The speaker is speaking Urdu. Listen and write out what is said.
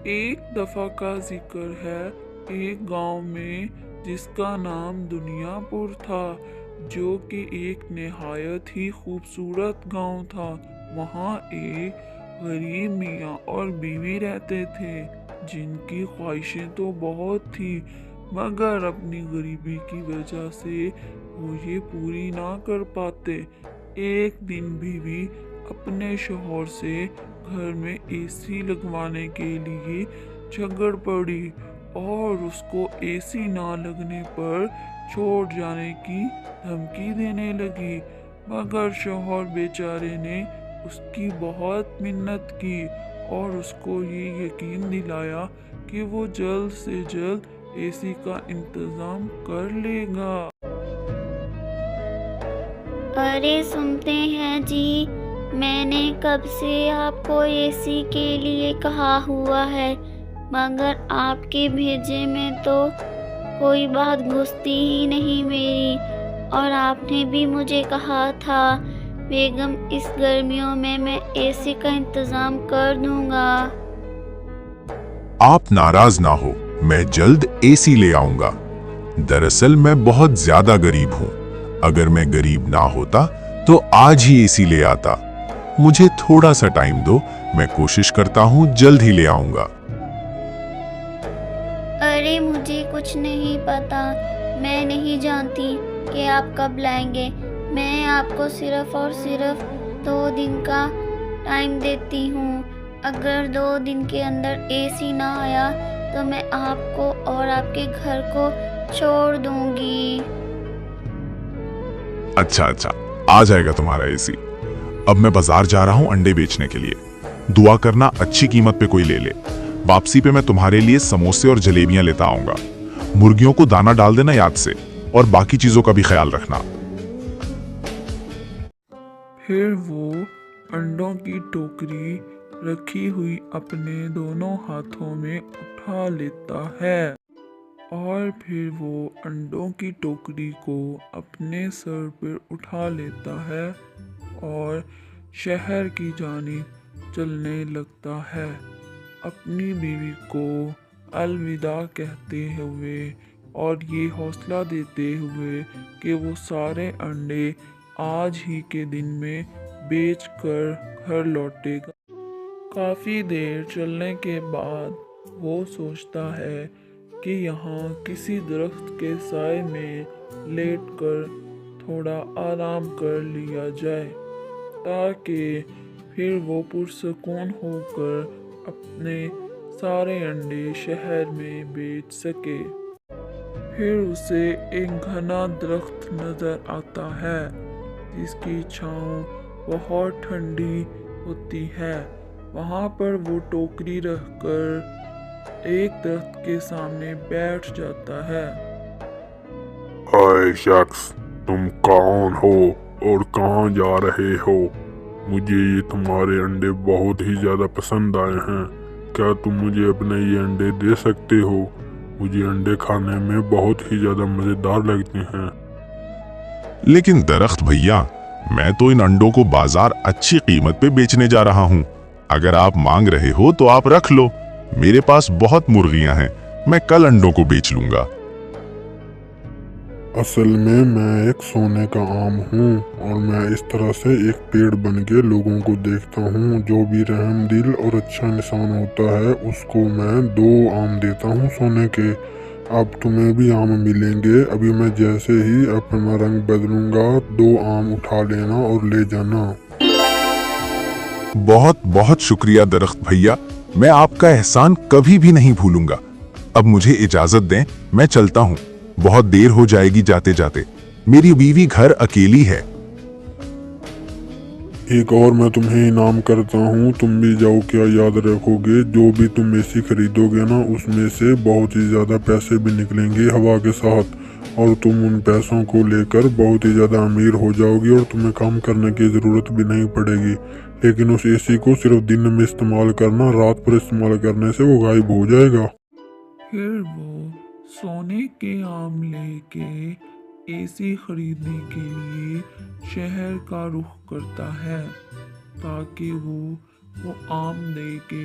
ایک دفعہ کا ذکر ہے ایک گاؤں میں جس کا نام دنیا پور تھا، جو کہ ایک نہایت ہی خوبصورت گاؤں تھا۔ وہاں ایک غریب میاں اور بیوی رہتے تھے جن کی خواہشیں تو بہت تھی، مگر اپنی غریبی کی وجہ سے وہ یہ پوری نہ کر پاتے۔ ایک دن بیوی اپنے شوہر سے گھر میں اے سی لگوانے کے لیے جھگڑ پڑی اور اس کو اے سی نہ لگنے پر چھوڑ جانے کی دھمکی دینے لگی، مگر شوہر بیچارے نے اس کی بہت منت کی اور اس کو یہ یقین دلایا کہ وہ جلد سے جلد اے سی کا انتظام کر لے گا۔ ارے سنتے ہیں جی، میں نے کب سے آپ کو اے سی کے لیے کہا ہوا ہے، مگر آپ کے بھیجے میں تو کوئی بات گھستی ہی نہیں میری۔ اور آپ نے بھی مجھے کہا تھا بیگم اس گرمیوں میں اے سی کا انتظام کر دوں گا۔ آپ ناراض نہ ہو، میں جلد اے سی لے آؤں گا۔ دراصل میں بہت زیادہ غریب ہوں، اگر میں غریب نہ ہوتا تو آج ہی اے سی لے آتا۔ مجھے تھوڑا سا ٹائم دو، میں کوشش کرتا ہوں جلد ہی لے آؤں گا۔ ارے مجھے کچھ نہیں پتا، میں نہیں جانتی کہ آپ کب لائیں گے۔ میں آپ کو صرف اور صرف 2 دن کا ٹائم دیتی ہوں۔ اگر 2 دن کے اندر اے سی نہ آیا تو میں آپ کو اور آپ کے گھر کو چھوڑ دوں گی۔ اچھا، آ جائے گا تمہارا اے سی۔ اب میں بازار جا رہا ہوں انڈے بیچنے کے لیے۔ دعا کرنا اچھی قیمت پہ کوئی لے لے۔ واپسی پہ میں تمہارے لیے سموسے اور جلیبیاں لیتا آؤں گا۔ مرغیوں کو دانہ ڈال دینا یاد سے، اور باقی چیزوں کا بھی خیال رکھنا۔ پھر وہ انڈوں کی ٹوکری رکھی ہوئی اپنے دونوں ہاتھوں میں اٹھا لیتا ہے، اور پھر وہ انڈوں کی ٹوکری کو اپنے سر پر اٹھا لیتا ہے اور شہر کی جانب چلنے لگتا ہے، اپنی بیوی کو الوداع کہتے ہوئے اور یہ حوصلہ دیتے ہوئے کہ وہ سارے انڈے آج ہی کے دن میں بیچ کر گھر لوٹے گا۔ کافی دیر چلنے کے بعد وہ سوچتا ہے کہ یہاں کسی درخت کے سائے میں لیٹ کر تھوڑا آرام کر لیا جائے، تاکہ پھر وہ پرسکون ہو کر اپنے سارے انڈے شہر میں بیچ سکے۔ پھر اسے ایک گھنا درخت نظر آتا ہے جس کی چھاؤں بہت ٹھنڈی ہوتی ہے۔ وہاں پر وہ ٹوکری رکھ کر ایک درخت کے سامنے بیٹھ جاتا ہے۔ اے شخص، تم کون ہو اور کہاں جا رہے ہو؟ مجھے یہ تمہارے انڈے بہت ہی زیادہ پسند آئے ہیں۔ کیا تم مجھے اپنے یہ انڈے دے سکتے ہو؟ مجھے انڈے کھانے میں بہت ہی زیادہ مزیدار لگتے ہیں۔ لیکن درخت بھیا، میں تو ان انڈوں کو بازار اچھی قیمت پہ بیچنے جا رہا ہوں۔ اگر آپ مانگ رہے ہو تو آپ رکھ لو، میرے پاس بہت مرغیاں ہیں، میں کل انڈوں کو بیچ لوں گا۔ اصل میں ایک سونے کا آم ہوں، اور میں اس طرح سے ایک پیڑ بن کے لوگوں کو دیکھتا ہوں۔ جو بھی رحم دل اور اچھا انسان ہوتا ہے اس کو میں 2 آم دیتا ہوں سونے کے۔ اب تمہیں بھی آم ملیں گے۔ ابھی میں جیسے ہی اپنا رنگ بدلوں گا 2 آم اٹھا لینا اور لے جانا۔ بہت بہت شکریہ درخت بھیا، میں آپ کا احسان کبھی بھی نہیں بھولوں گا۔ اب مجھے اجازت دیں، میں چلتا ہوں، بہت دیر ہو جائے گی جاتے جاتے، میری بیوی گھر اکیلی ہے۔ ایک اور میں تمہیں انعام کرتا ہوں، تم بھی جاؤ، کیا یاد رکھو گے جو بھی تم اے سی خریدو گے نا، اس میں سے بہت ہی زیادہ پیسے بھی نکلیں گے ہوا کے ساتھ، اور تم ان پیسوں کو لے کر بہت ہی زیادہ امیر ہو جاؤ گی اور تمہیں کام کرنے کی ضرورت بھی نہیں پڑے گی۔ لیکن اس اے سی کو صرف دن میں استعمال کرنا، رات پر استعمال کرنے سے وہ غائب ہو جائے گا۔ پھر وہ سونے کے آم لے کے اے سی خریدنے کے لیے شہر کا رخ کرتا ہے، تاکہ وہ آم دے کے